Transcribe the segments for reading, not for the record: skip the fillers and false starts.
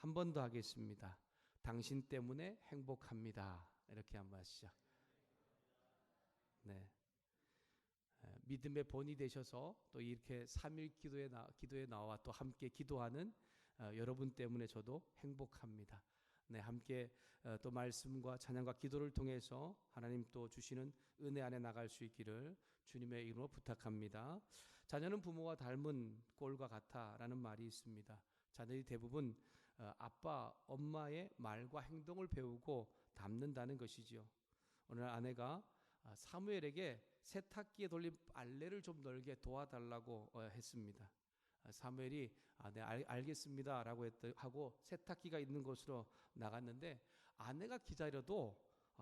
한 번 더 하겠습니다. 당신 때문에 행복합니다. 이렇게 한번 하시죠. 네. 믿음의 본이 되셔서 또 이렇게 3일 기도에 나와 또 함께 기도하는 여러분 때문에 저도 행복합니다. 네, 함께 또 말씀과 찬양과 기도를 통해서 하나님 또 주시는 은혜 안에 나갈 수 있기를 주님의 이름으로 부탁합니다. 자녀는 부모와 닮은 꼴과 같아라는 말이 있습니다. 자녀들이 대부분 아빠, 엄마의 말과 행동을 배우고 닮는다는 것이지요. 오늘 아내가 사무엘에게 세탁기에 돌린 빨래를 좀 널게 도와달라고 했습니다. 사무엘이 네, 알겠습니다 라고 하고 세탁기가 있는 곳으로 나갔는데 아내가 기다려도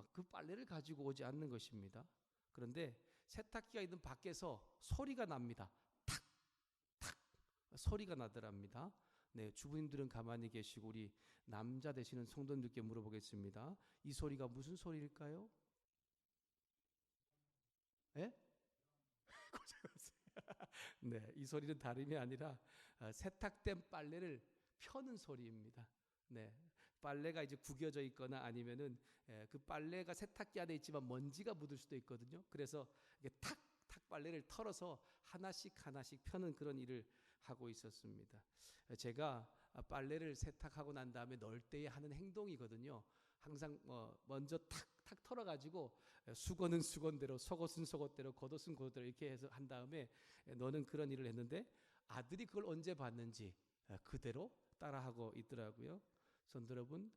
그 빨래를 가지고 오지 않는 것입니다. 그런데 세탁기가 있는 밖에서 소리가 납니다. 탁! 탁! 소리가 나더랍니다. 네, 주부님들은 가만히 계시고 우리 남자 되시는 성도님들께 물어보겠습니다. 이 소리가 무슨 소리일까요? 예? 네, 이 소리는 다름이 아니라 세탁된 빨래를 펴는 소리입니다. 네, 빨래가 이제 구겨져 있거나 아니면은 그 빨래가 세탁기 안에 있지만 먼지가 묻을 수도 있거든요. 그래서 이게 탁탁 빨래를 털어서 하나씩 펴는 그런 일을 하고 있었습니다. 제가 빨래를 세탁하고 난 다음에 넣을 때에 하는 행동이거든요. 항상 먼저 탁탁 털어가지고 수건은 수건대로, 속옷은 속옷대로, 겉옷은 겉옷대로 이렇게 해서 한 다음에 너는 그런 일을 했는데 아들이 그걸 언제 봤는지 그대로 따라하고 있더라고요. 성도 여러분,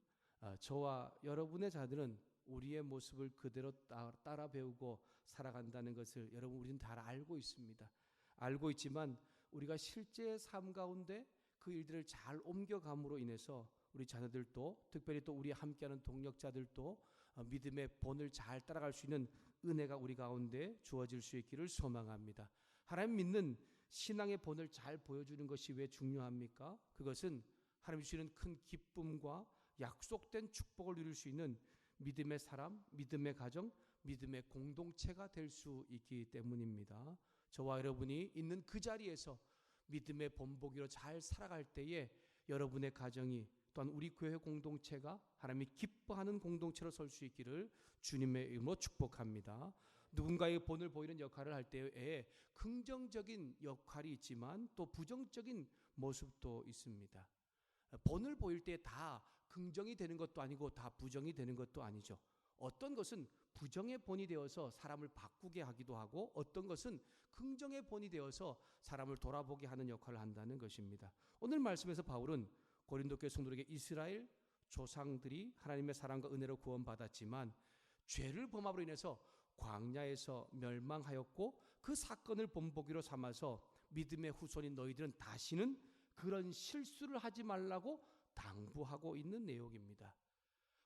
저와 여러분의 자들은 우리의 모습을 그대로 따라 배우고 살아간다는 것을 여러분 우리는 잘 알고 있습니다. 알고 있지만 우리가 실제 삶 가운데 그 일들을 잘 옮겨감으로 인해서 우리 자녀들도 특별히 또 우리 함께하는 동력자들도 믿음의 본을 잘 따라갈 수 있는 은혜가 우리 가운데 주어질 수 있기를 소망합니다. 하나님 믿는 신앙의 본을 잘 보여주는 것이 왜 중요합니까? 그것은 하나님 주시는 큰 기쁨과 약속된 축복을 누릴 수 있는 믿음의 사람, 믿음의 가정, 믿음의 공동체가 될 수 있기 때문입니다. 저와 여러분이 있는 그 자리에서 믿음의 본보기로 잘 살아갈 때에 여러분의 가정이 또한 우리 교회 공동체가 하나님이 기뻐하는 공동체로 설 수 있기를 주님의 이름으로 축복합니다. 누군가의 본을 보이는 역할을 할 때에 긍정적인 역할이 있지만 또 부정적인 모습도 있습니다. 본을 보일 때 다 긍정이 되는 것도 아니고 다 부정이 되는 것도 아니죠. 어떤 것은 부정의 본이 되어서 사람을 바꾸게 하기도 하고 어떤 것은 긍정의 본이 되어서 사람을 돌아보게 하는 역할을 한다는 것입니다. 오늘 말씀에서 바울은 고린도 교회 성도들에게 이스라엘 조상들이 하나님의 사랑과 은혜로 구원받았지만 죄를 범함으로 인해서 광야에서 멸망하였고 그 사건을 본보기로 삼아서 믿음의 후손인 너희들은 다시는 그런 실수를 하지 말라고 당부하고 있는 내용입니다.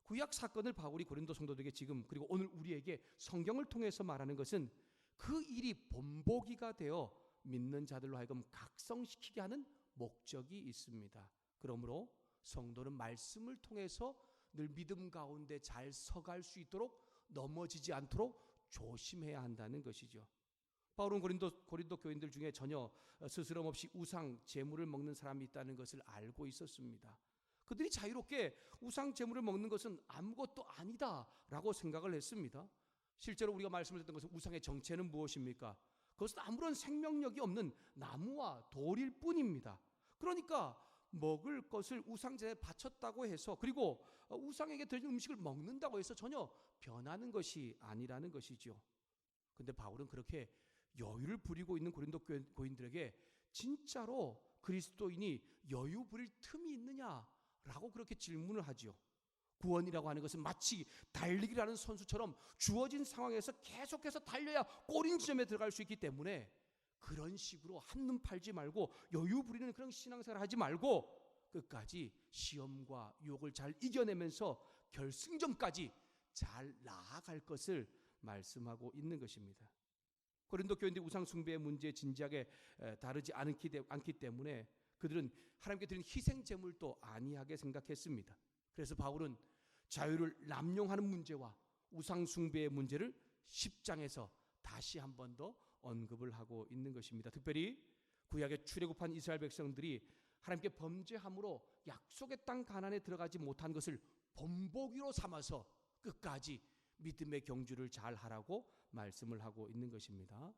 구약 사건을 바울이 고린도 성도들에게 지금 그리고 오늘 우리에게 성경을 통해서 말하는 것은 그 일이 본보기가 되어 믿는 자들로 하여금 각성시키게 하는 목적이 있습니다. 그러므로 성도는 말씀을 통해서 늘 믿음 가운데 잘 서갈 수 있도록 넘어지지 않도록 조심해야 한다는 것이죠. 바울은 고린도 교인들 중에 전혀 스스럼 없이 우상 제물을 먹는 사람이 있다는 것을 알고 있었습니다. 그들이 자유롭게 우상 제물을 먹는 것은 아무것도 아니다라고 생각을 했습니다. 실제로 우리가 말씀을 듣던 것은 우상의 정체는 무엇입니까? 그것은 아무런 생명력이 없는 나무와 돌일 뿐입니다. 그러니까 먹을 것을 우상제에 바쳤다고 해서 그리고 우상에게 드린 음식을 먹는다고 해서 전혀 변하는 것이 아니라는 것이죠. 근데 바울은 그렇게 여유를 부리고 있는 고린도 교인들에게 진짜로 그리스도인이 여유 부릴 틈이 있느냐라고 그렇게 질문을 하죠. 구원이라고 하는 것은 마치 달리기라는 선수처럼 주어진 상황에서 계속해서 달려야 골인 지점에 들어갈 수 있기 때문에 그런 식으로 한눈 팔지 말고 여유 부리는 그런 신앙생활을 하지 말고 끝까지 시험과 유혹을 잘 이겨내면서 결승점까지 잘 나아갈 것을 말씀하고 있는 것입니다. 고린도 교인들이 우상 숭배의 문제에 진지하게 다루지 않기 때문에 그들은 하나님께 드린 희생 제물도 아니하게 생각했습니다. 그래서 바울은 자유를 남용하는 문제와 우상 숭배의 문제를 10장에서 다시 한 번 더 언급을 하고 있는 것입니다. 특별히 구약에 출애굽한 이스라엘 백성들이 하나님께 범죄함으로 약속의 땅 가나안에 들어가지 못한 것을 본보기로 삼아서 끝까지 믿음의 경주를 잘 하라고 말씀을 하고 있는 것입니다.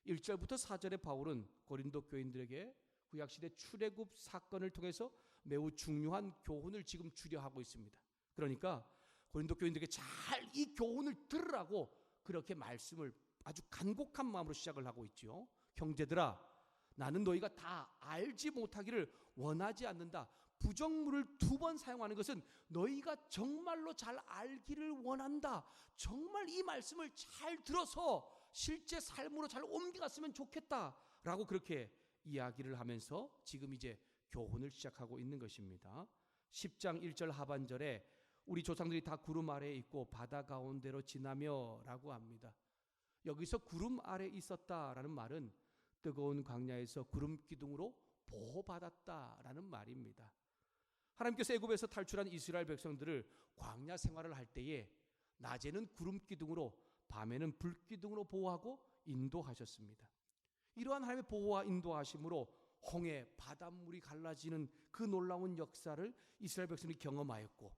1절부터 4절의 바울은 고린도 교인들에게 구약시대 출애굽 사건을 통해서 매우 중요한 교훈을 지금 주려하고 있습니다. 그러니까 고린도 교인들에게 잘 이 교훈을 들으라고 그렇게 말씀을 아주 간곡한 마음으로 시작을 하고 있죠. 형제들아, 나는 너희가 다 알지 못하기를 원하지 않는다. 부정물을 2번 사용하는 것은 너희가 정말로 잘 알기를 원한다. 정말 이 말씀을 잘 들어서 실제 삶으로 잘 옮겨갔으면 좋겠다라고 그렇게 이야기를 하면서 지금 이제 교훈을 시작하고 있는 것입니다. 10장 1절 하반절에 우리 조상들이 다 구름 아래에 있고 바다 가운데로 지나며 라고 합니다. 여기서 구름 아래에 있었다라는 말은 뜨거운 광야에서 구름 기둥으로 보호받았다라는 말입니다. 하나님께서 애굽에서 탈출한 이스라엘 백성들을 광야 생활을 할 때에 낮에는 구름 기둥으로 밤에는 불 기둥으로 보호하고 인도하셨습니다. 이러한 하나님의 보호와 인도하심으로 홍해 바닷물이 갈라지는 그 놀라운 역사를 이스라엘 백성이 경험하였고,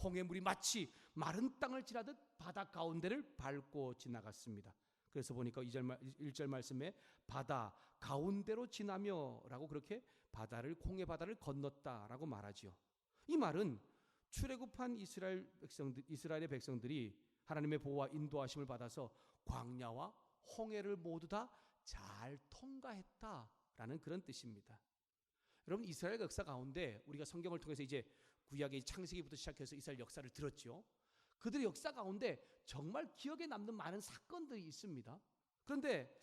홍해물이 마치 마른 땅을 지나듯 바다 가운데를 밟고 지나갔습니다. 그래서 보니까 1절 말씀에 바다 가운데로 지나며 라고 그렇게 홍해 바다를 건넜다라고 말하지요. 이 말은 출애굽한 이스라엘의 백성들이 하나님의 보호와 인도하심을 받아서 광야와 홍해를 모두 다 잘 통과했다라는 그런 뜻입니다. 여러분, 이스라엘 역사 가운데 우리가 성경을 통해서 이제 구약의 창세기부터 시작해서 이스라엘 역사를 들었죠. 그들의 역사 가운데 정말 기억에 남는 많은 사건들이 있습니다. 그런데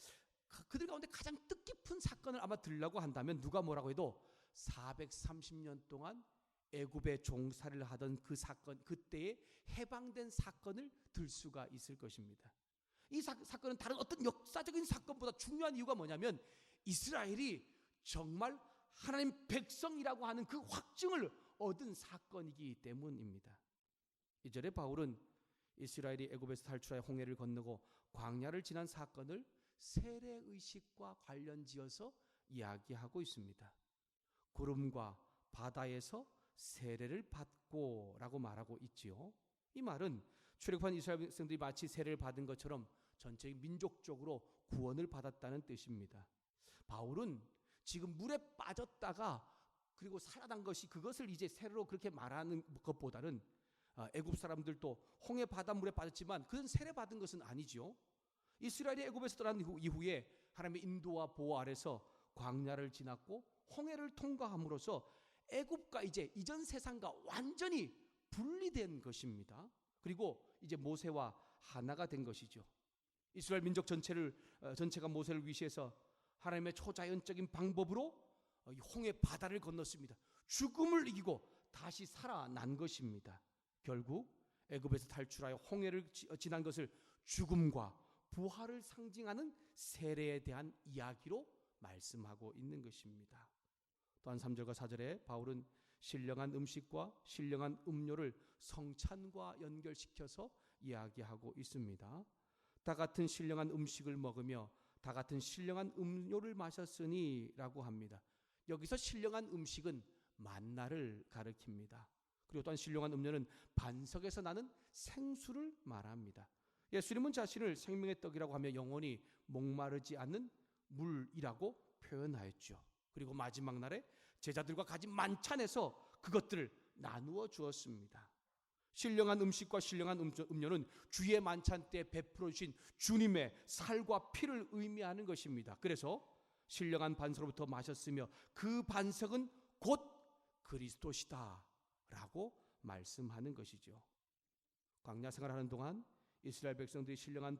그들 가운데 가장 뜻깊은 사건을 아마 들으려고 한다면 누가 뭐라고 해도 430년 동안 애굽의 종살이를 하던 그 사건, 그때의 해방된 사건을 들 수가 있을 것입니다. 이 사건은 다른 어떤 역사적인 사건보다 중요한 이유가 뭐냐면 이스라엘이 정말 하나님 백성이라고 하는 그 확증을 얻은 사건이기 때문입니다. 2절에 바울은 이스라엘이 애굽에서 탈출하여 홍해를 건너고 광야를 지난 사건을 세례의식과 관련지어서 이야기하고 있습니다. 구름과 바다에서 세례를 받고 라고 말하고 있지요. 이 말은 출애굽한 이스라엘 백성들이 마치 세례를 받은 것처럼 전체적인 민족적으로 구원을 받았다는 뜻입니다. 바울은 지금 물에 빠졌다가 그리고 살아난 것이 그것을 이제 세례로 그렇게 말하는 것보다는 애굽 사람들도 홍해 바닷물에 빠졌지만 그건 세례 받은 것은 아니죠. 이스라엘이 애굽에서 떠난 이후에 하나님의 인도와 보호 아래서 광야를 지났고 홍해를 통과함으로써 애굽과 이제 이전 세상과 완전히 분리된 것입니다. 그리고 이제 모세와 하나가 된 것이죠. 이스라엘 민족 전체가 모세를 위시해서 하나님의 초자연적인 방법으로 홍해 바다를 건넜습니다. 죽음을 이기고 다시 살아난 것입니다. 결국 애굽에서 탈출하여 홍해를 지난 것을 죽음과 부활을 상징하는 세례에 대한 이야기로 말씀하고 있는 것입니다. 또한 3절과 4절에 바울은 신령한 음식과 신령한 음료를 성찬과 연결시켜서 이야기하고 있습니다. 다 같은 신령한 음식을 먹으며 다 같은 신령한 음료를 마셨으니 라고 합니다. 여기서 신령한 음식은 만나를 가리킵니다. 그리고 또한 신령한 음료는 반석에서 나는 생수를 말합니다. 예수님은 자신을 생명의 떡이라고 하며 영원히 목마르지 않는 물이라고 표현하였죠. 그리고 마지막 날에 제자들과 가진 만찬에서 그것들을 나누어 주었습니다. 신령한 음식과 신령한 음료는 주의 만찬 때 베풀어 주신 주님의 살과 피를 의미하는 것입니다. 그래서 신령한 반석으로부터 마셨으며 그 반석은 곧 그리스도시다 라고 말씀하는 것이죠. 광야 생활하는 동안 이스라엘 백성들이 신령한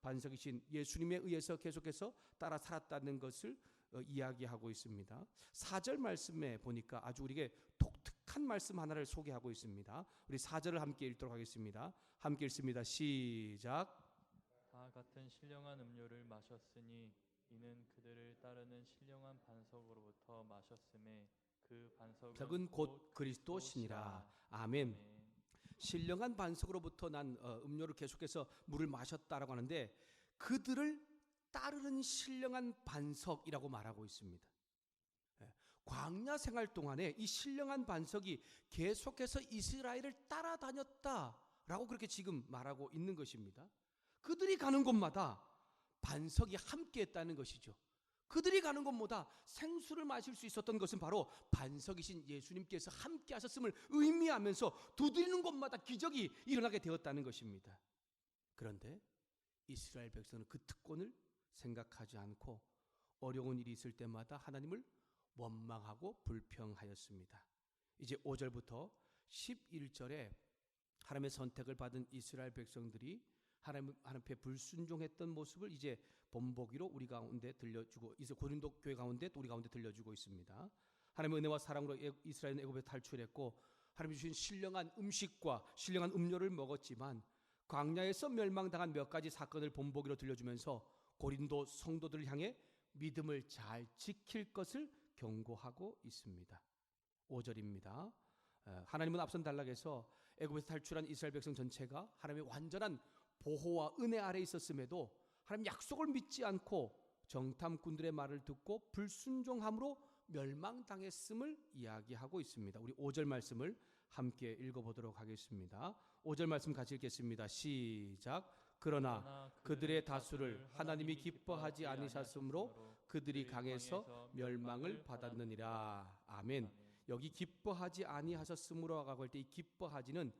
반석이신 예수님에 의해서 계속해서 따라 살았다는 것을 이야기하고 있습니다. 4절 말씀에 보니까 아주 우리에게 독특한 말씀 하나를 소개하고 있습니다. 우리 4절을 함께 읽도록 하겠습니다. 함께 읽습니다. 시작. 다 같은 신령한 음료를 마셨으니 이는 그들을 따르는 신령한 반석으로부터 마셨음에 그 반석은 곧 그리스도시니라. 아멘. 신령한 반석으로부터 난 음료를 계속해서 물을 마셨다라고 하는데 그들을 따르는 신령한 반석이라고 말하고 있습니다. 광야 생활 동안에 이 신령한 반석이 계속해서 이스라엘을 따라다녔다라고 그렇게 지금 말하고 있는 것입니다. 그들이 가는 곳마다 반석이 함께했다는 것이죠. 그들이 가는 곳마다 생수를 마실 수 있었던 것은 바로 반석이신 예수님께서 함께 하셨음을 의미하면서 두드리는 곳마다 기적이 일어나게 되었다는 것입니다. 그런데 이스라엘 백성은 그 특권을 생각하지 않고 어려운 일이 있을 때마다 하나님을 원망하고 불평하였습니다. 이제 5절부터 11절에 하나님의 선택을 받은 이스라엘 백성들이 하나님 앞에 불순종했던 모습을 이제 본보기로 우리 가운데 들려주고, 이제 고린도 교회 가운데 또 우리 가운데 들려주고 있습니다. 하나님의 은혜와 사랑으로 이스라엘은 애굽에서 탈출했고 하나님 주신 신령한 음식과 신령한 음료를 먹었지만 광야에서 멸망당한 몇 가지 사건을 본보기로 들려주면서 고린도 성도들을 향해 믿음을 잘 지킬 것을 경고하고 있습니다. 5절입니다. 하나님은 앞선 단락에서 애굽에서 탈출한 이스라엘 백성 전체가 하나님의 완전한 보호와 은혜 아래에 있었음에도 하나님 약속을 믿지 않고 정탐꾼들의 말을 듣고 불순종함으로 멸망당했음을 이야기하고 있습니다. 우리 5절 말씀을 함께 읽어보도록 하겠습니다. 5절 말씀 같이 읽겠습니다. 시작. 그러나 그들의 다수를 하나님이 기뻐하지 아니하셨으므로 그들이 강해서 멸망을 받았느니라. 아멘. 여기 기뻐하지 아니하셨으므로 라고 할 때 이 기뻐하지는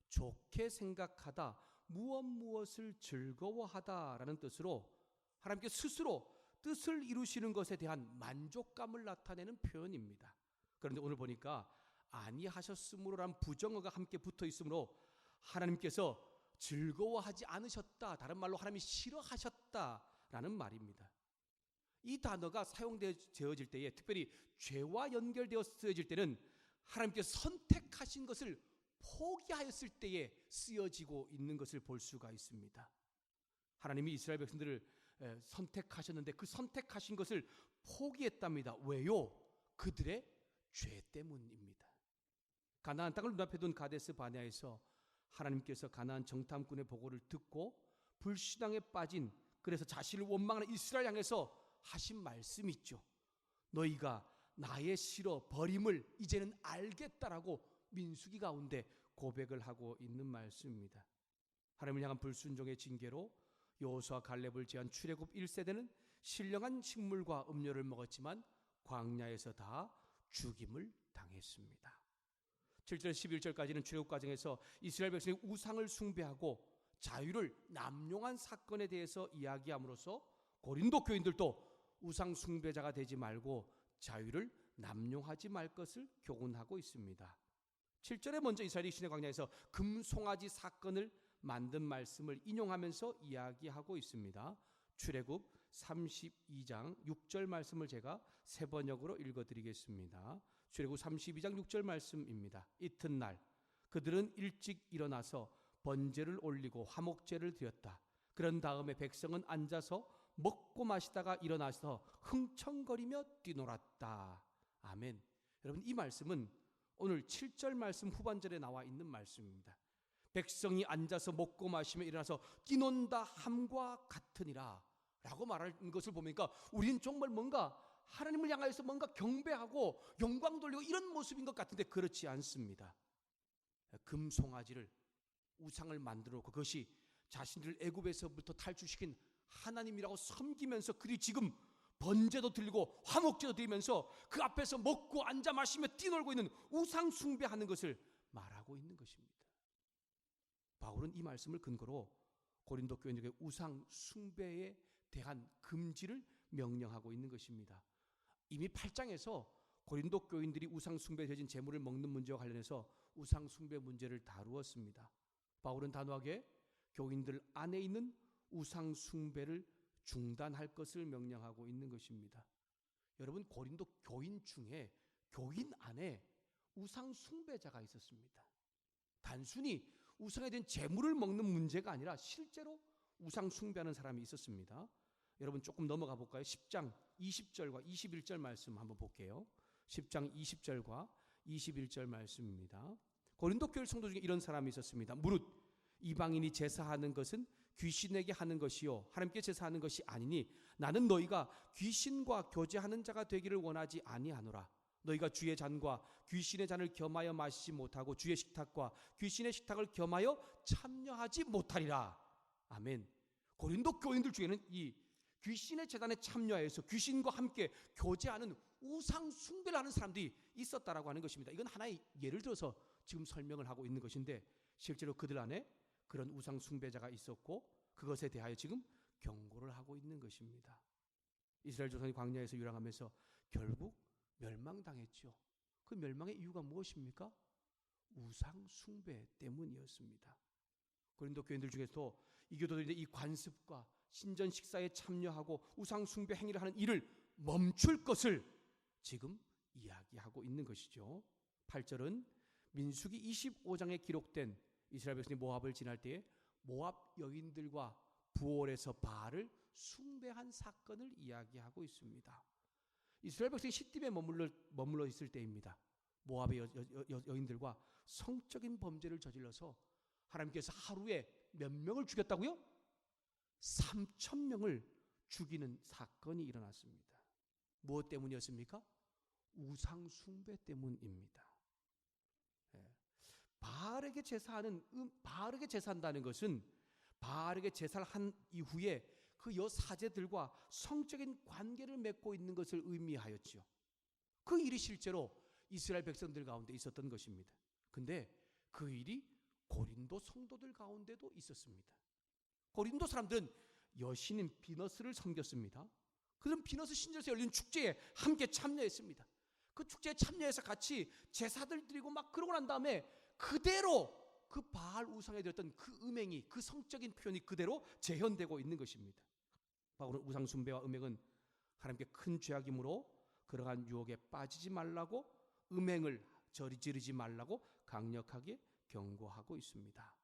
좋게 생각하다, 무엇을 즐거워하다라는 뜻으로 하나님께 스스로 뜻을 이루시는 것에 대한 만족감을 나타내는 표현입니다. 그런데 오늘 보니까 아니하셨으므로라는 부정어가 함께 붙어 있으므로 하나님께서 즐거워하지 않으셨다, 다른 말로 하나님이 싫어하셨다라는 말입니다. 이 단어가 사용되어질 때에, 특별히 죄와 연결되어 쓰여질 때는 하나님께서 선택하신 것을 포기하였을 때에 쓰여지고 있는 것을 볼 수가 있습니다. 하나님이 이스라엘 백성들을 선택하셨는데 그 선택하신 것을 포기했답니다. 왜요? 그들의 죄 때문입니다. 가나안 땅을 눈앞에 둔 가데스 바네아에서 하나님께서 가나안 정탐꾼의 보고를 듣고 불신앙에 빠진, 그래서 자신을 원망하는 이스라엘 향해서 하신 말씀이 있죠. 너희가 나의 싫어 버림을 이제는 알겠다라고 민수기 가운데 고백을 하고 있는 말씀입니다. 하나님을 향한 불순종의 징계로 여호수아 갈렙을 제한 출애굽 1세대는 신령한 식물과 음료를 먹었지만 광야에서 다 죽임을 당했습니다. 7절 11절까지는 출애굽 과정에서 이스라엘 백성이 우상을 숭배하고 자유를 남용한 사건에 대해서 이야기함으로써 고린도 교인들도 우상 숭배자가 되지 말고 자유를 남용하지 말 것을 교훈하고 있습니다. 7절에 먼저 이스라엘이 시내 광야에서 금송아지 사건을 만든 말씀을 인용하면서 이야기하고 있습니다. 출애굽 32장 6절 말씀을 제가 세 번역으로 읽어드리겠습니다. 출애굽 32장 6절 말씀입니다. 이튿날 그들은 일찍 일어나서 번제를 올리고 화목제를 드렸다. 그런 다음에 백성은 앉아서 먹고 마시다가 일어나서 흥청거리며 뛰놀았다. 아멘. 여러분, 이 말씀은 오늘 7절 말씀 후반절에 나와 있는 말씀입니다. 백성이 앉아서 먹고 마시며 일어나서 뛰논다 함과 같으니라 라고 말하는 것을 보니까 우리는 정말 뭔가 하나님을 향하여서 뭔가 경배하고 영광 돌리고 이런 모습인 것 같은데 그렇지 않습니다. 금송아지를, 우상을 만들어 놓고 그것이 자신들을 애굽에서부터 탈출시킨 하나님이라고 섬기면서 그들이 지금 번제도 드리고 화목제도 드리면서 그 앞에서 먹고 앉아 마시며 뛰놀고 있는 우상 숭배하는 것을 말하고 있는 것입니다. 바울은 이 말씀을 근거로 고린도 교인들에게 우상 숭배에 대한 금지를 명령하고 있는 것입니다. 이미 8장에서 고린도 교인들이 우상 숭배에 대진 제물을 먹는 문제와 관련해서 우상 숭배 문제를 다루었습니다. 바울은 단호하게 교인들 안에 있는 우상 숭배를 중단할 것을 명령하고 있는 것입니다. 여러분, 고린도 교인 중에 교인 안에 우상 숭배자가 있었습니다. 단순히 우상에 대한 제물을 먹는 문제가 아니라 실제로 우상 숭배하는 사람이 있었습니다. 여러분 조금 넘어가 볼까요? 10장 20절과 21절 말씀 한번 볼게요. 10장 20절과 21절 말씀입니다. 고린도 교회 성도 중에 이런 사람이 있었습니다. 무릇 이방인이 제사하는 것은 귀신에게 하는 것이요 하나님께 제사하는 것이 아니니 나는 너희가 귀신과 교제하는 자가 되기를 원하지 아니하노라. 너희가 주의 잔과 귀신의 잔을 겸하여 마시지 못하고 주의 식탁과 귀신의 식탁을 겸하여 참여하지 못하리라. 아멘. 고린도 교인들 중에는 이 귀신의 제단에 참여해서 귀신과 함께 교제하는 우상 숭배를 하는 사람들이 있었다라고 하는 것입니다. 이건 하나의 예를 들어서 지금 설명을 하고 있는 것인데, 실제로 그들 안에 그런 우상 숭배자가 있었고 그것에 대하여 지금 경고를 하고 있는 것입니다. 이스라엘 조상이 광야에서 유랑하면서 결국 멸망당했죠. 그 멸망의 이유가 무엇입니까? 우상 숭배 때문이었습니다. 고린도 교인들 중에서도 이 교도들이 이 관습과 신전 식사에 참여하고 우상 숭배 행위를 하는 일을 멈출 것을 지금 이야기하고 있는 것이죠. 8절은 민수기 25장에 기록된 이스라엘 백성이 모압을 지날 때에 모압 여인들과 부올에서 바알을 숭배한 사건을 이야기하고 있습니다. 이스라엘 백성이 시딤에 머물러 있을 때입니다. 모압의 여인들과 성적인 범죄를 저질러서 하나님께서 하루에 몇 명을 죽였다고요? 3,000명을 죽이는 사건이 일어났습니다. 무엇 때문이었습니까? 우상 숭배 때문입니다. 바알에게 제사한다는 것은 바알에게 제사를 한 이후에 그 여사제들과 성적인 관계를 맺고 있는 것을 의미하였지요. 그 일이 실제로 이스라엘 백성들 가운데 있었던 것입니다. 근데 그 일이 고린도 성도들 가운데도 있었습니다. 고린도 사람들은 여신인 비너스를 섬겼습니다. 그들은 비너스 신전에서 열린 축제에 함께 참여했습니다. 그 축제에 참여해서 같이 제사들 드리고 막 그러고 난 다음에 그대로 그 바알 우상에 드렸던 그 음행이, 그 성적인 표현이 그대로 재현되고 있는 것입니다. 바울은 우상 숭배와 음행은 하나님께 큰 죄악이므로 그러한 유혹에 빠지지 말라고, 음행을 저지르지 말라고 강력하게 경고하고 있습니다.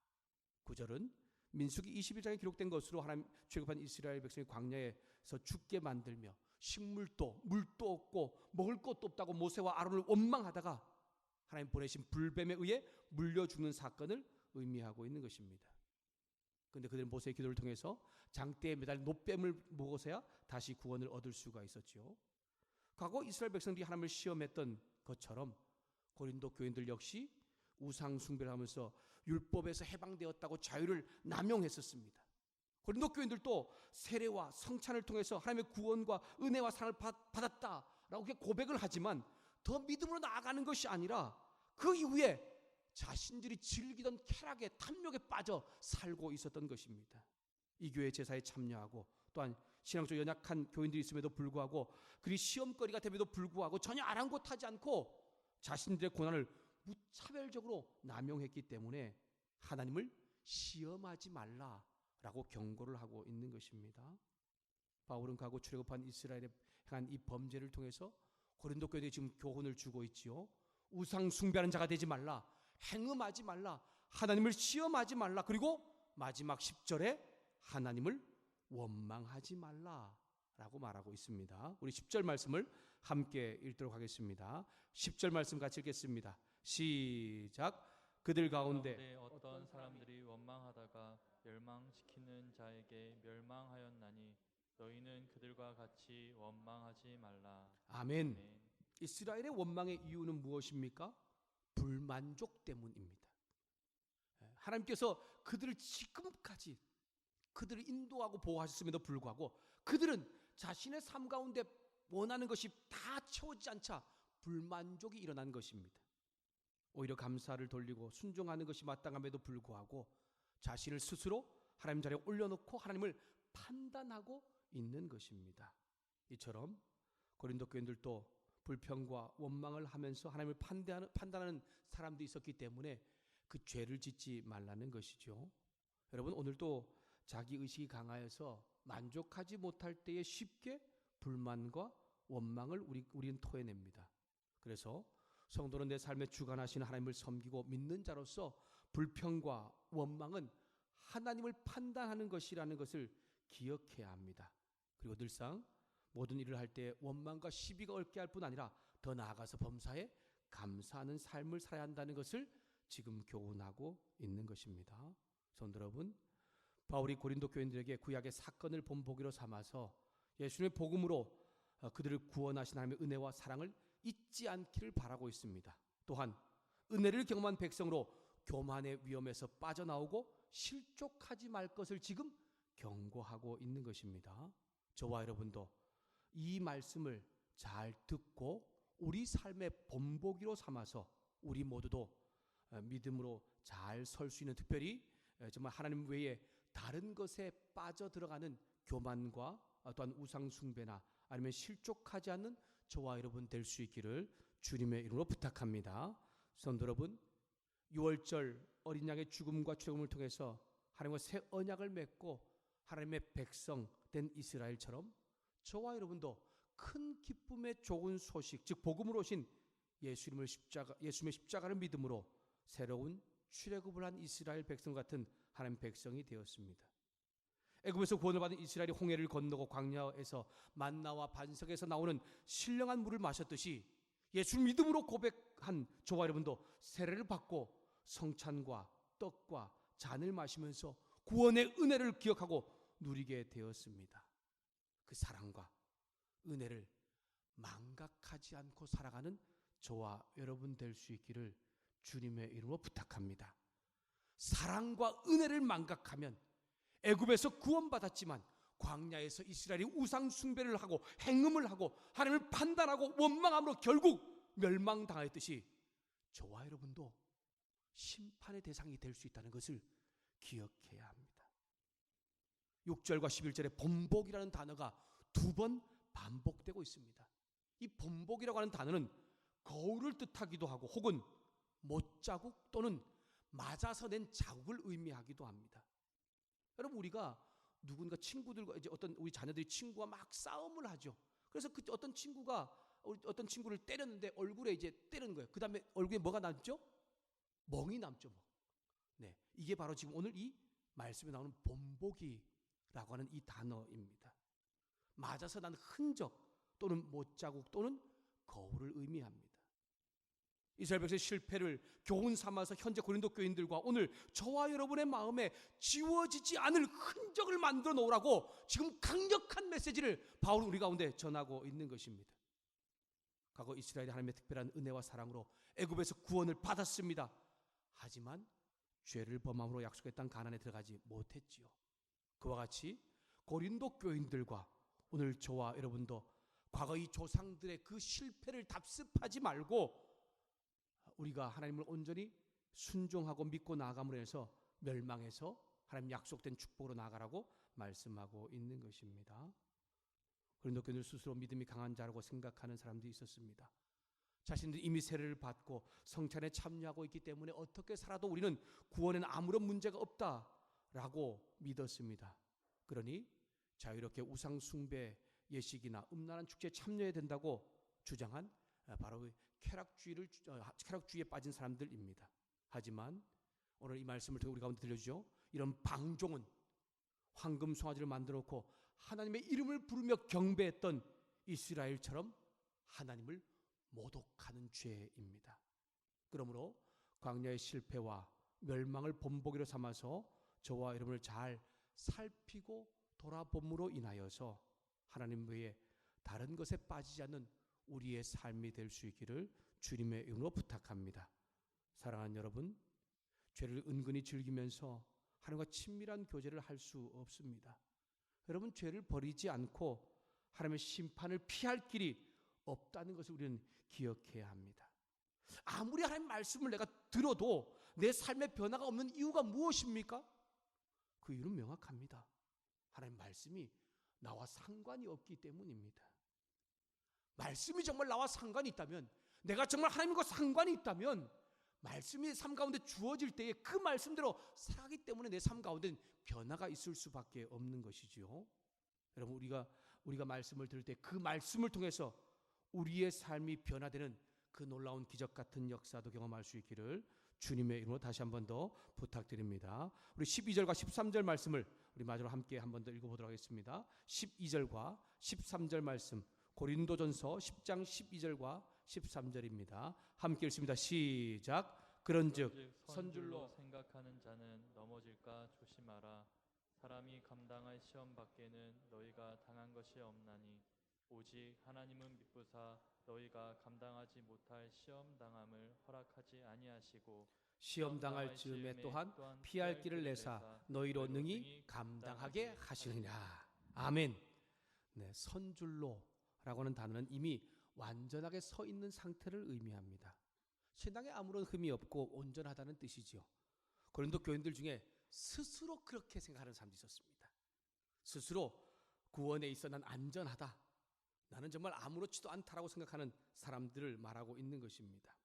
9절은 민수기 21장에 기록된 것으로 하나님 취급한 이스라엘 백성이 광야에서 죽게 만들며 식물도 물도 없고 먹을 것도 없다고 모세와 아론을 원망하다가 하나님 보내신 불뱀에 의해 물려 죽는 사건을 의미하고 있는 것입니다. 그런데 그들은 모세의 기도를 통해서 장대에 매달린 노뱀을 먹어서야 다시 구원을 얻을 수가 있었죠. 과거 이스라엘 백성들이 하나님을 시험했던 것처럼 고린도 교인들 역시 우상 숭배를 하면서 율법에서 해방되었다고 자유를 남용했었습니다. 고린도 교인들도 세례와 성찬을 통해서 하나님의 구원과 은혜와 사랑을 받았다라고 고백을 하지만 더 믿음으로 나아가는 것이 아니라 그 이후에 자신들이 즐기던 쾌락에 탐욕에 빠져 살고 있었던 것입니다. 이 교회 제사에 참여하고 또한 신앙적으로 연약한 교인들이 있음에도 불구하고 그리 시험거리가 됨에도 불구하고 전혀 아랑곳하지 않고 자신들의 고난을 무차별적으로 남용했기 때문에 하나님을 시험하지 말라라고 경고를 하고 있는 것입니다. 바울은 과거 출애굽한 이스라엘에 행한 이 범죄를 통해서 고린도 교회에 지금 교훈을 주고 있지요. 우상 숭배하는 자가 되지 말라, 행음하지 말라, 하나님을 시험하지 말라, 그리고 마지막 10절에 하나님을 원망하지 말라라고 말하고 있습니다. 우리 10절 말씀을 함께 읽도록 하겠습니다. 10절 말씀 같이 읽겠습니다. 시작. 그들 가운데 어떤 사람들이 원망하다가 멸망시키는 자에게 멸망하였나니 너희는 그들과 같이 원망하지 말라. 아멘. 이스라엘의 원망의 이유는 무엇입니까? 불만족 때문입니다. 하나님께서 그들을 지금까지 그들을 인도하고 보호하셨음에도 불구하고 그들은 자신의 삶 가운데 원하는 것이 다 채워지지 않자 불만족이 일어난 것입니다. 오히려 감사를 돌리고 순종하는 것이 마땅함에도 불구하고 자신을 스스로 하나님 자리에 올려놓고 하나님을 판단하고 있는 것입니다. 이처럼 고린도 교인들도 불평과 원망을 하면서 하나님을 판단하는 사람들이 있었기 때문에 그 죄를 짓지 말라는 것이죠. 여러분, 오늘도 자기의식이 강하여서 만족하지 못할 때에 쉽게 불만과 원망을 우리는 토해냅니다. 그래서 성도는 내 삶에 주관하시는 하나님을 섬기고 믿는 자로서 불평과 원망은 하나님을 판단하는 것이라는 것을 기억해야 합니다. 그리고 늘상 모든 일을 할 때 원망과 시비가 얽게 할 뿐 아니라 더 나아가서 범사에 감사하는 삶을 살아야 한다는 것을 지금 교훈하고 있는 것입니다. 성도 여러분, 바울이 고린도 교인들에게 구약의 사건을 본보기로 삼아서 예수님의 복음으로 그들을 구원하신 하나님의 은혜와 사랑을 잊지 않기를 바라고 있습니다. 또한 은혜를 경험한 백성으로 교만의 위험에서 빠져나오고 실족하지 말 것을 지금 경고하고 있는 것입니다. 저와 여러분도 이 말씀을 잘 듣고 우리 삶의 본보기로 삼아서 우리 모두도 믿음으로 잘 설 수 있는, 특별히 정말 하나님 외에 다른 것에 빠져들어가는 교만과 또한 우상숭배나 아니면 실족하지 않는 저와 여러분 될 수 있기를 주님의 이름으로 부탁합니다. 성도 여러분, 6월절 어린 양의 죽음과 출애굽을 통해서 하나님과 새 언약을 맺고 하나님의 백성 된 이스라엘처럼 저와 여러분도 큰 기쁨의 좋은 소식, 즉 복음으로 오신 예수님의 십자가를 믿음으로 새로운 출애굽을 한 이스라엘 백성 같은 하나님 백성이 되었습니다. 애굽에서 구원을 받은 이스라엘이 홍해를 건너고 광야에서 만나와 반석에서 나오는 신령한 물을 마셨듯이 예수를 믿음으로 고백한 저와 여러분도 세례를 받고 성찬과 떡과 잔을 마시면서 구원의 은혜를 기억하고 누리게 되었습니다. 그 사랑과 은혜를 망각하지 않고 살아가는 저와 여러분 될 수 있기를 주님의 이름으로 부탁합니다. 사랑과 은혜를 망각하면 애굽에서 구원받았지만 광야에서 이스라엘이 우상 숭배를 하고 행음을 하고 하나님을 판단하고 원망함으로 결국 멸망당했듯이 저와 여러분도 심판의 대상이 될 수 있다는 것을 기억해야 합니다. 6절과 11절에 본복이라는 단어가 2번 반복되고 있습니다. 이 본복이라고 하는 단어는 거울을 뜻하기도 하고 혹은 못자국 또는 맞아서 낸 자국을 의미하기도 합니다. 여러분, 우리가 누군가 친구들과 이제 어떤 우리 자녀들이 친구와 막 싸움을 하죠. 그래서 그 어떤 친구가 어떤 친구를 때렸는데 얼굴에 이제 때리는 거예요. 그 다음에 얼굴에 뭐가 남죠? 멍이 남죠. 멍. 네, 이게 바로 지금 오늘 이 말씀에 나오는 본보기라고 하는 이 단어입니다. 맞아서 난 흔적 또는 못자국 또는 거울을 의미합니다. 이스라엘 백성의 실패를 교훈 삼아서 현재 고린도 교인들과 오늘 저와 여러분의 마음에 지워지지 않을 흔적을 만들어 놓으라고 지금 강력한 메시지를 바울은 우리 가운데 전하고 있는 것입니다. 과거 이스라엘이 하나님의 특별한 은혜와 사랑으로 애굽에서 구원을 받았습니다. 하지만 죄를 범함으로 약속의 땅 가나안에 들어가지 못했지요. 그와 같이 고린도 교인들과 오늘 저와 여러분도 과거 이 조상들의 그 실패를 답습하지 말고 우리가 하나님을 온전히 순종하고 믿고 나아감으로 해서 멸망해서 하나님 약속된 축복으로 나아가라고 말씀하고 있는 것입니다. 고린도 교인들 스스로 믿음이 강한 자라고 생각하는 사람들이 있었습니다. 자신들이 이미 세례를 받고 성찬에 참여하고 있기 때문에 어떻게 살아도 우리는 구원에는 아무런 문제가 없다라고 믿었습니다. 그러니 자유롭게 우상 숭배 예식이나 음란한 축제에 참여해야 된다고 주장한 바로 쾌락주의에 빠진 사람들입니다. 하지만 오늘 이 말씀을 통해 우리 가운데 들려주죠. 이런 방종은 황금 송아지를 만들어 놓고 하나님의 이름을 부르며 경배했던 이스라엘처럼 하나님을 모독하는 죄입니다. 그러므로 광야의 실패와 멸망을 본보기로 삼아서 저와 여러분을 잘 살피고 돌아봄으로 인하여서 하나님 외에 다른 것에 빠지지 않는 우리의 삶이 될 수 있기를 주님의 이름으로 부탁합니다. 사랑하는 여러분, 죄를 은근히 즐기면서 하나님과 친밀한 교제를 할 수 없습니다. 여러분, 죄를 버리지 않고 하나님의 심판을 피할 길이 없다는 것을 우리는 기억해야 합니다. 아무리 하나님 말씀을 내가 들어도 내 삶의 변화가 없는 이유가 무엇입니까? 그 이유는 명확합니다. 하나님 말씀이 나와 상관이 없기 때문입니다. 말씀이 정말 나와 상관이 있다면, 내가 정말 하나님과 상관이 있다면 말씀이 삶 가운데 주어질 때에 그 말씀대로 살아가기 때문에 내 삶 가운데는 변화가 있을 수밖에 없는 것이지요. 여러분, 우리가 말씀을 들을 때 그 말씀을 통해서 우리의 삶이 변화되는 그 놀라운 기적 같은 역사도 경험할 수 있기를 주님의 이름으로 다시 한 번 더 부탁드립니다. 우리 12절과 13절 말씀을 우리 마지막으로 함께 한 번 더 읽어보도록 하겠습니다. 12절과 13절 말씀, 고린도전서 10장 12절과 13절입니다. 함께 읽습니다. 시작. 그런즉 선줄로 생각하는 자는 넘어질까 조심하라. 사람이 감당할 시험 밖에는 너희가 당한 것이 없나니 오직 하나님은 미쁘사 너희가 감당하지 못할 시험 당함을 허락하지 아니하시고 시험 당할 즈음에 또한 피할 길을 내사 너희로 능히 감당하게 하시느니라. 아멘. 네, 선줄로라고 하는 단어는 이미 완전하게 서 있는 상태를 의미합니다. 신앙에 아무런 흠이 없고 온전하다는 뜻이지요. 고린도 교인들 중에 스스로 그렇게 생각하는 사람도 있었습니다. 스스로 구원에 있어 난 안전하다, 나는 정말 아무렇지도 않다라고 생각하는 사람들을 말하고 있는 것입니다.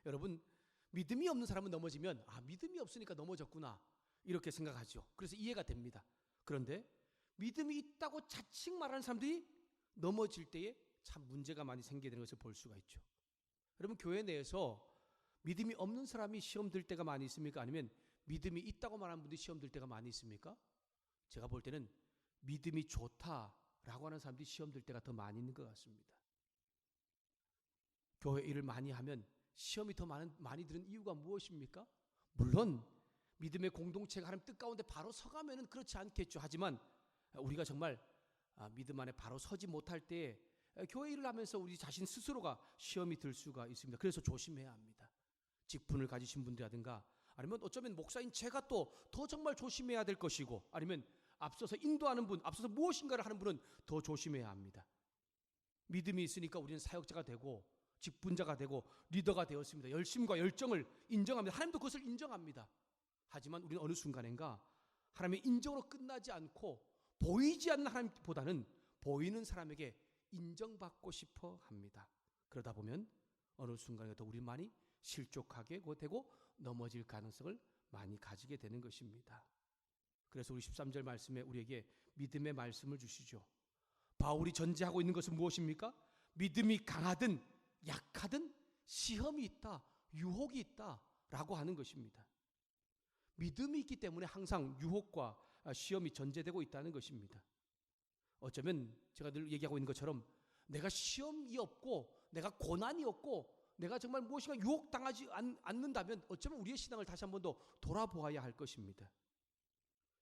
여러분, 믿음이 없는 사람은 넘어지면 믿음이 없으니까 넘어졌구나 이렇게 생각하죠. 그래서 이해가 됩니다. 그런데 믿음이 있다고 자칭 말하는 사람들이 넘어질 때에 참 문제가 많이 생기게 되는 것을 볼 수가 있죠. 여러분, 교회 내에서 믿음이 없는 사람이 시험 들 때가 많이 있습니까? 아니면 믿음이 있다고 말하는 분들이 시험 들 때가 많이 있습니까? 제가 볼 때는 믿음이 좋다라고 하는 사람들이 시험 들 때가 더 많이 있는 것 같습니다. 교회 일을 많이 하면 시험이 더 많이 드는 이유가 무엇입니까? 물론 믿음의 공동체가 하나님 뜻 가운데 바로 서가면은 그렇지 않겠죠. 하지만 우리가 정말 믿음 안에 바로 서지 못할 때에 교회 일을 하면서 우리 자신 스스로가 시험이 들 수가 있습니다. 그래서 조심해야 합니다. 직분을 가지신 분들이라든가 아니면 어쩌면 목사인 제가 또 더 정말 조심해야 될 것이고, 아니면 앞서서 인도하는 분, 앞서서 무엇인가를 하는 분은 더 조심해야 합니다. 믿음이 있으니까 우리는 사역자가 되고 직분자가 되고 리더가 되었습니다. 열심과 열정을 인정합니다. 하나님도 그것을 인정합니다. 하지만 우리는 어느 순간인가 하나님의 인정으로 끝나지 않고 보이지 않는 하나님보다는 보이는 사람에게 인정받고 싶어 합니다. 그러다 보면 어느 순간에 더 우리만이 실족하게 되고 넘어질 가능성을 많이 가지게 되는 것입니다. 그래서 우리 13절 말씀에 우리에게 믿음의 말씀을 주시죠. 바울이 전제하고 있는 것은 무엇입니까? 믿음이 강하든 약하든 시험이 있다, 유혹이 있다 라고 하는 것입니다. 믿음이 있기 때문에 항상 유혹과 시험이 전제되고 있다는 것입니다. 어쩌면 제가 늘 얘기하고 있는 것처럼 내가 시험이 없고 내가 고난이 없고 내가 정말 무엇인가 유혹당하지 않는다면 어쩌면 우리의 신앙을 다시 한 번 더 돌아보아야 할 것입니다.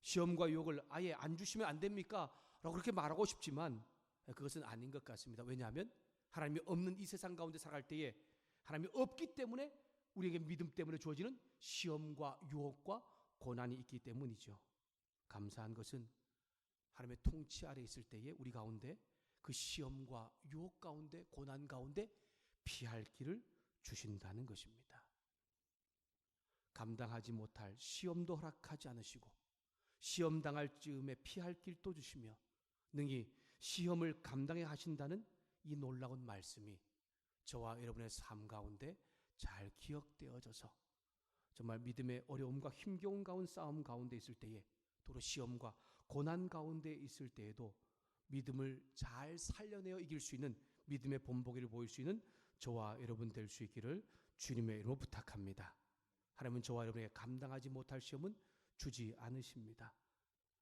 시험과 유혹을 아예 안 주시면 안 됩니까? 라고 그렇게 말하고 싶지만 그것은 아닌 것 같습니다. 왜냐하면 하나님이 없는 이 세상 가운데 살아갈 때에 하나님이 없기 때문에 우리에게 믿음 때문에 주어지는 시험과 유혹과 고난이 있기 때문이죠. 감사한 것은 하나님의 통치 아래 있을 때에 우리 가운데 그 시험과 유혹 가운데 고난 가운데 피할 길을 주신다는 것입니다. 감당하지 못할 시험도 허락하지 않으시고 시험 당할 즈음에 피할 길도 주시며 능히 시험을 감당해 하신다는 이 놀라운 말씀이 저와 여러분의 삶 가운데 잘 기억되어져서 정말 믿음의 어려움과 힘겨운 가운 싸움 가운데 있을 때에 또는 시험과 고난 가운데 있을 때에도 믿음을 잘 살려내어 이길 수 있는 믿음의 본보기를 보일 수 있는 저와 여러분 될 수 있기를 주님의 이름으로 부탁합니다. 하나님은 저와 여러분에게 감당하지 못할 시험은 주지 않으십니다.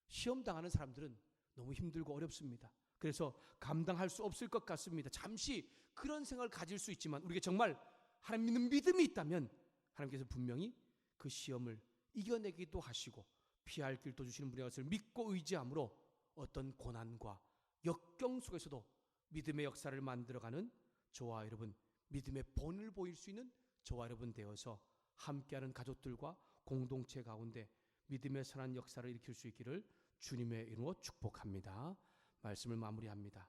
시험 당하는 사람들은 너무 힘들고 어렵습니다. 그래서 감당할 수 없을 것 같습니다. 잠시 그런 생각을 가질 수 있지만 우리에게 정말 하나님 믿는 믿음이 있다면 하나님께서 분명히 그 시험을 이겨내기도 하시고 피할 길도 주시는 분의 것을 믿고 의지함으로 어떤 고난과 역경 속에서도 믿음의 역사를 만들어가는 저와 여러분, 믿음의 본을 보일 수 있는 저와 여러분 되어서 함께하는 가족들과 공동체 가운데 믿음의 선한 역사를 일으킬 수 있기를 주님의 이름으로 축복합니다. 말씀을 마무리합니다.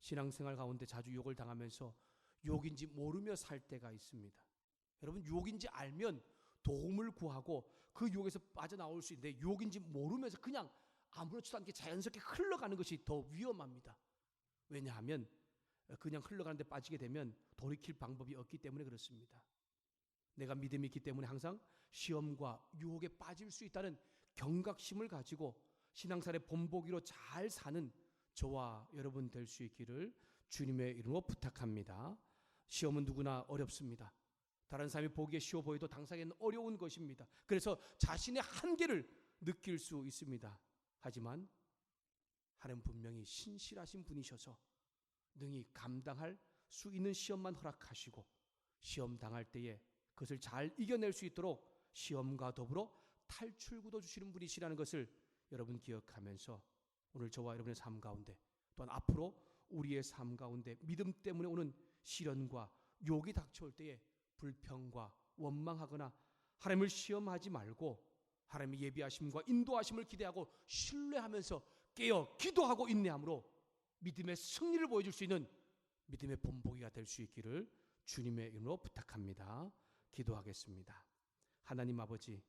신앙생활 가운데 자주 유혹을 당하면서 유혹인지 모르며 살 때가 있습니다. 여러분, 유혹인지 알면 도움을 구하고 그 유혹에서 빠져나올 수 있는데 유혹인지 모르면서 그냥 아무렇지도 않게 자연스럽게 흘러가는 것이 더 위험합니다. 왜냐하면 그냥 흘러가는 데 빠지게 되면 돌이킬 방법이 없기 때문에 그렇습니다. 내가 믿음이 있기 때문에 항상 시험과 유혹에 빠질 수 있다는 경각심을 가지고 신앙생활의 본보기로 잘 사는 저와 여러분 될 수 있기를 주님의 이름으로 부탁합니다. 시험은 누구나 어렵습니다. 다른 사람이 보기에 쉬워 보여도 당사에는 어려운 것입니다. 그래서 자신의 한계를 느낄 수 있습니다. 하지만 하나님 분명히 신실하신 분이셔서 능히 감당할 수 있는 시험만 허락하시고 시험 당할 때에 그것을 잘 이겨낼 수 있도록 시험과 더불어 탈출구도 주시는 분이시라는 것을 여러분 기억하면서 오늘 저와 여러분의 삶 가운데 또한 앞으로 우리의 삶 가운데 믿음 때문에 오는 시련과 욕이 닥쳐올 때에 불평과 원망하거나 하나님을 시험하지 말고 하나님의 예비하심과 인도하심을 기대하고 신뢰하면서 깨어 기도하고 인내함으로 믿음의 승리를 보여줄 수 있는 믿음의 본보기가 될 수 있기를 주님의 이름으로 부탁합니다. 기도하겠습니다. 하나님 아버지,